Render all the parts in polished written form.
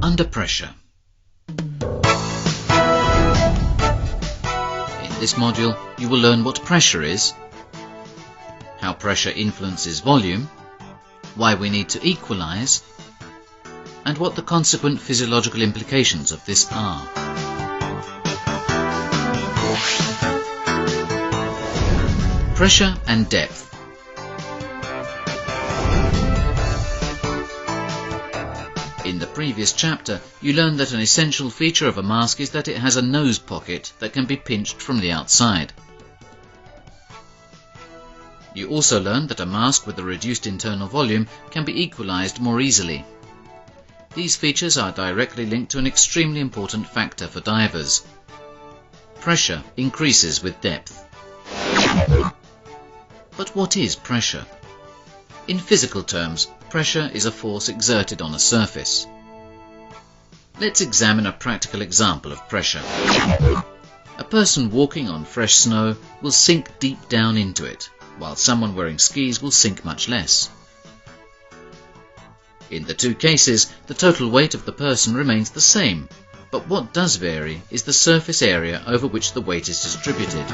Under pressure. In this module, you will learn what pressure is, how pressure influences volume, why we need to equalize, and what the consequent physiological implications of this are. Pressure and depth. In the previous chapter, you learned that an essential feature of a mask is that it has a nose pocket that can be pinched from the outside. You also learned that a mask with a reduced internal volume can be equalized more easily. These features are directly linked to an extremely important factor for divers. Pressure increases with depth. But what is pressure? In physical terms, pressure is a force exerted on a surface. Let's examine a practical example of pressure. A person walking on fresh snow will sink deep down into it, while someone wearing skis will sink much less. In the two cases, the total weight of the person remains the same, but what does vary is the surface area over which the weight is distributed.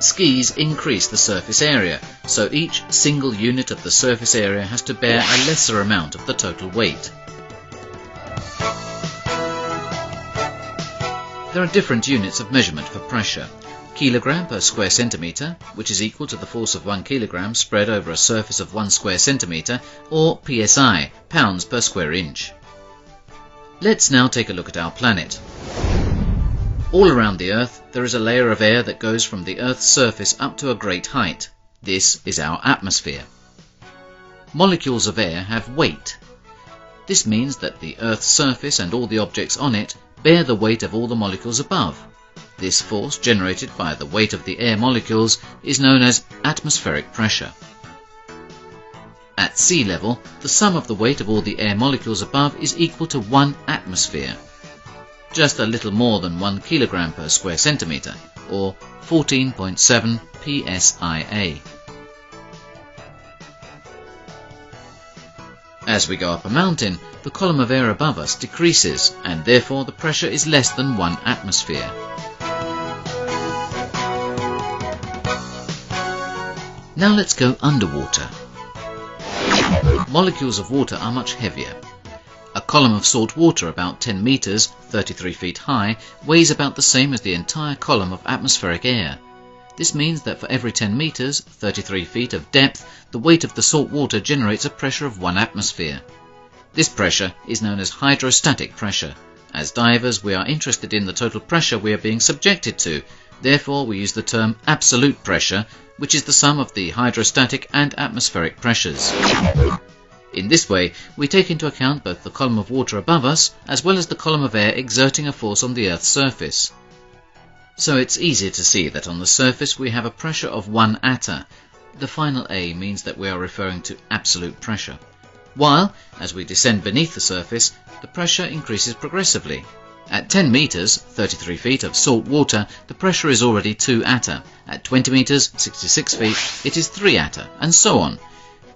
Skis increase the surface area, so each single unit of the surface area has to bear a lesser amount of the total weight. There are different units of measurement for pressure. Kilogram per square centimetre, which is equal to the force of 1 kilogram spread over a surface of 1 square centimetre, or psi, pounds per square inch. Let's now take a look at our planet. All around the Earth, there is a layer of air that goes from the Earth's surface up to a great height. This is our atmosphere. Molecules of air have weight. This means that the Earth's surface and all the objects on it bear the weight of all the molecules above. This force, generated by the weight of the air molecules, is known as atmospheric pressure. At sea level, the sum of the weight of all the air molecules above is equal to 1 atmosphere. Just a little more than 1 kilogram per square centimetre, or 14.7 psia. As we go up a mountain, the column of air above us decreases, and therefore the pressure is less than 1 atmosphere. Now let's go underwater. Molecules of water are much heavier. A column of salt water about 10 meters, 33 feet high, weighs about the same as the entire column of atmospheric air. This means that for every 10 meters, 33 feet of depth, the weight of the salt water generates a pressure of 1 atmosphere. This pressure is known as hydrostatic pressure. As divers, we are interested in the total pressure we are being subjected to. Therefore, we use the term absolute pressure, which is the sum of the hydrostatic and atmospheric pressures. In this way, we take into account both the column of water above us, as well as the column of air exerting a force on the Earth's surface. So it's easier to see that on the surface we have a pressure of 1 atm. The final A means that we are referring to absolute pressure. While, as we descend beneath the surface, the pressure increases progressively. At 10 meters, 33 feet of salt water, the pressure is already 2 atm. At 20 meters, 66 feet, it is 3 atm, and so on.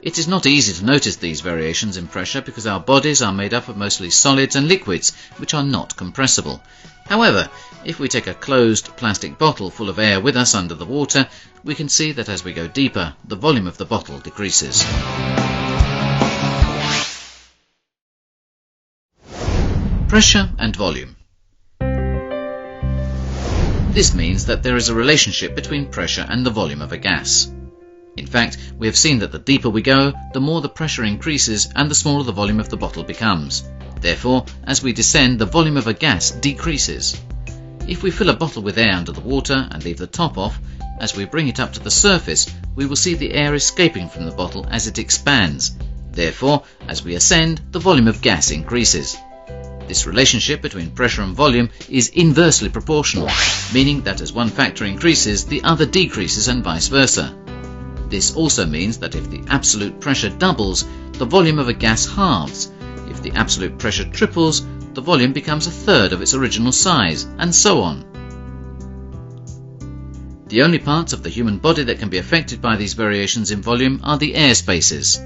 It is not easy to notice these variations in pressure because our bodies are made up of mostly solids and liquids, which are not compressible. However, if we take a closed plastic bottle full of air with us under the water, we can see that as we go deeper, the volume of the bottle decreases. Pressure and volume. This means that there is a relationship between pressure and the volume of a gas. In fact, we have seen that the deeper we go, the more the pressure increases and the smaller the volume of the bottle becomes. Therefore, as we descend, the volume of a gas decreases. If we fill a bottle with air under the water and leave the top off, as we bring it up to the surface, we will see the air escaping from the bottle as it expands. Therefore, as we ascend, the volume of gas increases. This relationship between pressure and volume is inversely proportional, meaning that as one factor increases, the other decreases and vice versa. This also means that if the absolute pressure doubles, the volume of a gas halves. If the absolute pressure triples, the volume becomes a third of its original size, and so on. The only parts of the human body that can be affected by these variations in volume are the air spaces.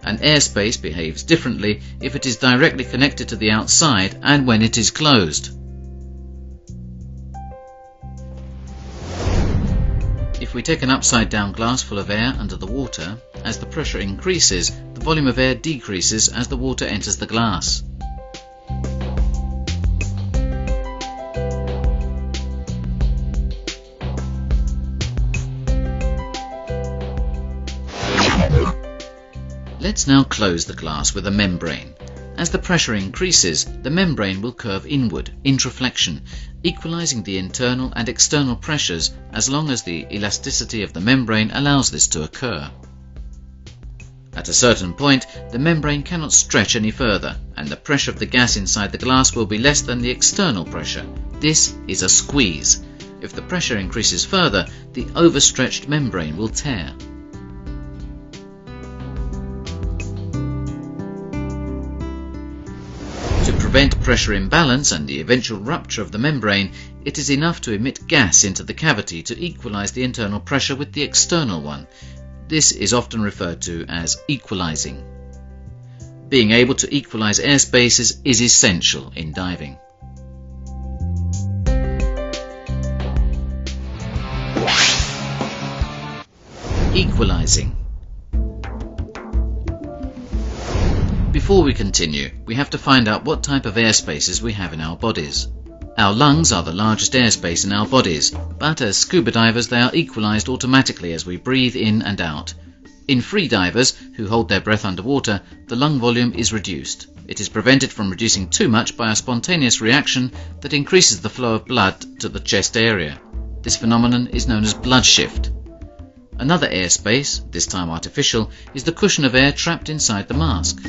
An airspace behaves differently if it is directly connected to the outside and when it is closed. If we take an upside-down glass full of air under the water, as the pressure increases, the volume of air decreases as the water enters the glass. Let's now close the glass with a membrane. As the pressure increases, the membrane will curve inward, intraflexion, equalizing the internal and external pressures as long as the elasticity of the membrane allows this to occur. At a certain point, the membrane cannot stretch any further, and the pressure of the gas inside the glass will be less than the external pressure. This is a squeeze. If the pressure increases further, the overstretched membrane will tear. To prevent pressure imbalance and the eventual rupture of the membrane, it is enough to emit gas into the cavity to equalize the internal pressure with the external one. This is often referred to as equalizing. Being able to equalize air spaces is essential in diving. Equalizing. Before we continue, we have to find out what type of air spaces we have in our bodies. Our lungs are the largest airspace in our bodies, but as scuba divers they are equalized automatically as we breathe in and out. In free divers, who hold their breath underwater, the lung volume is reduced. It is prevented from reducing too much by a spontaneous reaction that increases the flow of blood to the chest area. This phenomenon is known as blood shift. Another airspace, this time artificial, is the cushion of air trapped inside the mask.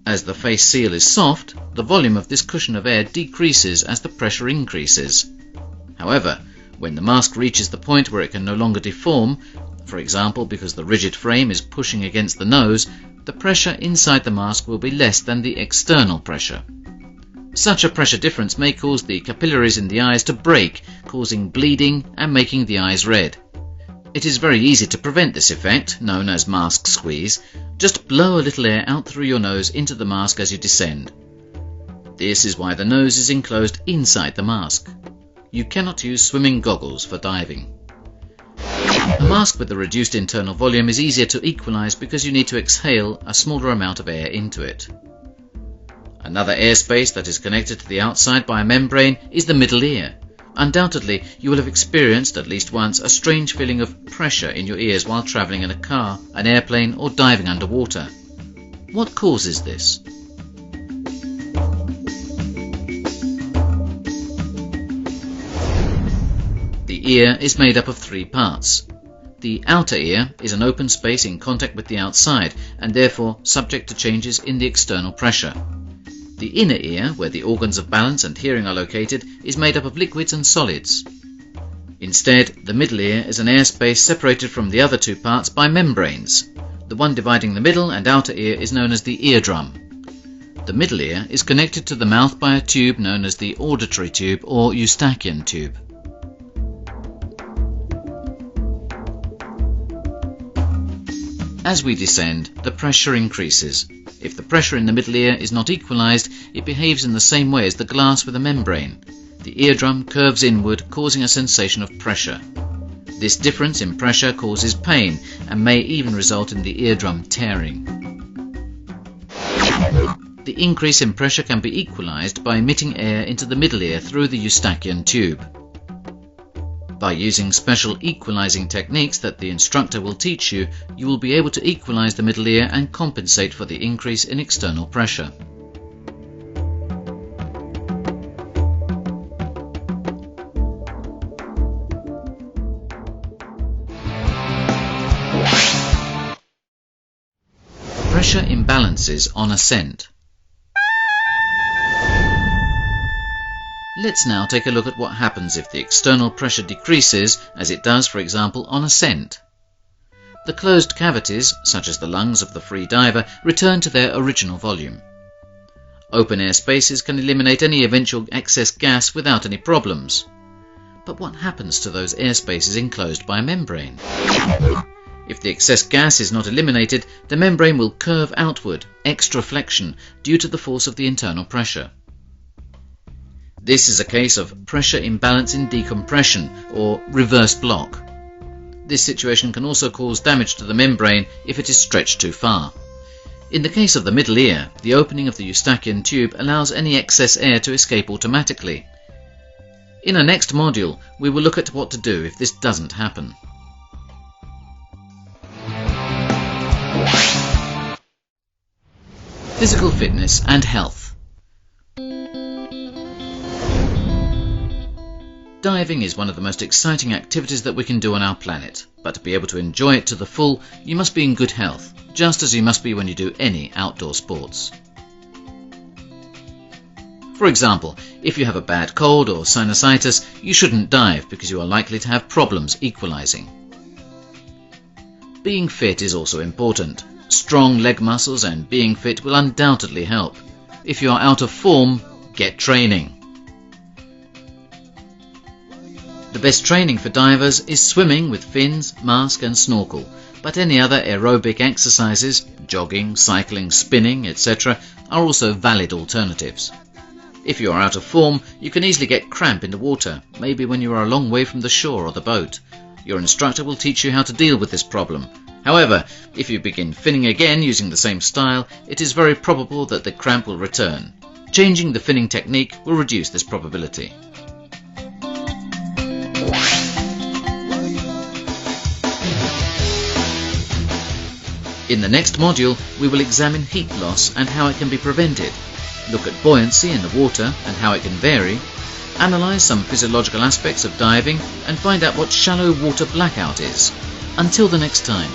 As the face seal is soft, the volume of this cushion of air decreases as the pressure increases. However, when the mask reaches the point where it can no longer deform, for example because the rigid frame is pushing against the nose, the pressure inside the mask will be less than the external pressure. Such a pressure difference may cause the capillaries in the eyes to break, causing bleeding and making the eyes red. It is very easy to prevent this effect, known as mask squeeze. Just blow a little air out through your nose into the mask as you descend. This is why the nose is enclosed inside the mask. You cannot use swimming goggles for diving. A mask with a reduced internal volume is easier to equalize because you need to exhale a smaller amount of air into it. Another airspace that is connected to the outside by a membrane is the middle ear. Undoubtedly, you will have experienced at least once a strange feeling of pressure in your ears while traveling in a car, an airplane, or diving underwater. What causes this? The ear is made up of three parts. The outer ear is an open space in contact with the outside and therefore subject to changes in the external pressure. The inner ear, where the organs of balance and hearing are located, is made up of liquids and solids. Instead, the middle ear is an airspace separated from the other two parts by membranes. The one dividing the middle and outer ear is known as the eardrum. The middle ear is connected to the mouth by a tube known as the auditory tube or Eustachian tube. As we descend, the pressure increases. If the pressure in the middle ear is not equalized, it behaves in the same way as the glass with a membrane. The eardrum curves inward, causing a sensation of pressure. This difference in pressure causes pain and may even result in the eardrum tearing. The increase in pressure can be equalized by emitting air into the middle ear through the Eustachian tube. By using special equalizing techniques that the instructor will teach you, you will be able to equalize the middle ear and compensate for the increase in external pressure. Pressure imbalances on ascent. Let's now take a look at what happens if the external pressure decreases, as it does, for example, on ascent. The closed cavities, such as the lungs of the free diver, return to their original volume. Open air spaces can eliminate any eventual excess gas without any problems. But what happens to those air spaces enclosed by a membrane? If the excess gas is not eliminated, the membrane will curve outward, extraflexion, due to the force of the internal pressure. This is a case of pressure imbalance in decompression, or reverse block. This situation can also cause damage to the membrane if it is stretched too far. In the case of the middle ear, the opening of the Eustachian tube allows any excess air to escape automatically. In our next module, we will look at what to do if this doesn't happen. Physical fitness and health. Diving is one of the most exciting activities that we can do on our planet, but to be able to enjoy it to the full, you must be in good health, just as you must be when you do any outdoor sports. For example, if you have a bad cold or sinusitis, you shouldn't dive because you are likely to have problems equalizing. Being fit is also important. Strong leg muscles and being fit will undoubtedly help. If you are out of form, get training. The best training for divers is swimming with fins, mask and snorkel, but any other aerobic exercises, jogging, cycling, spinning, etc. are also valid alternatives. If you are out of form, you can easily get cramp in the water, maybe when you are a long way from the shore or the boat. Your instructor will teach you how to deal with this problem. However, if you begin finning again using the same style, it is very probable that the cramp will return. Changing the finning technique will reduce this probability. In the next module, we will examine heat loss and how it can be prevented, look at buoyancy in the water and how it can vary, analyse some physiological aspects of diving, and find out what shallow water blackout is. Until the next time.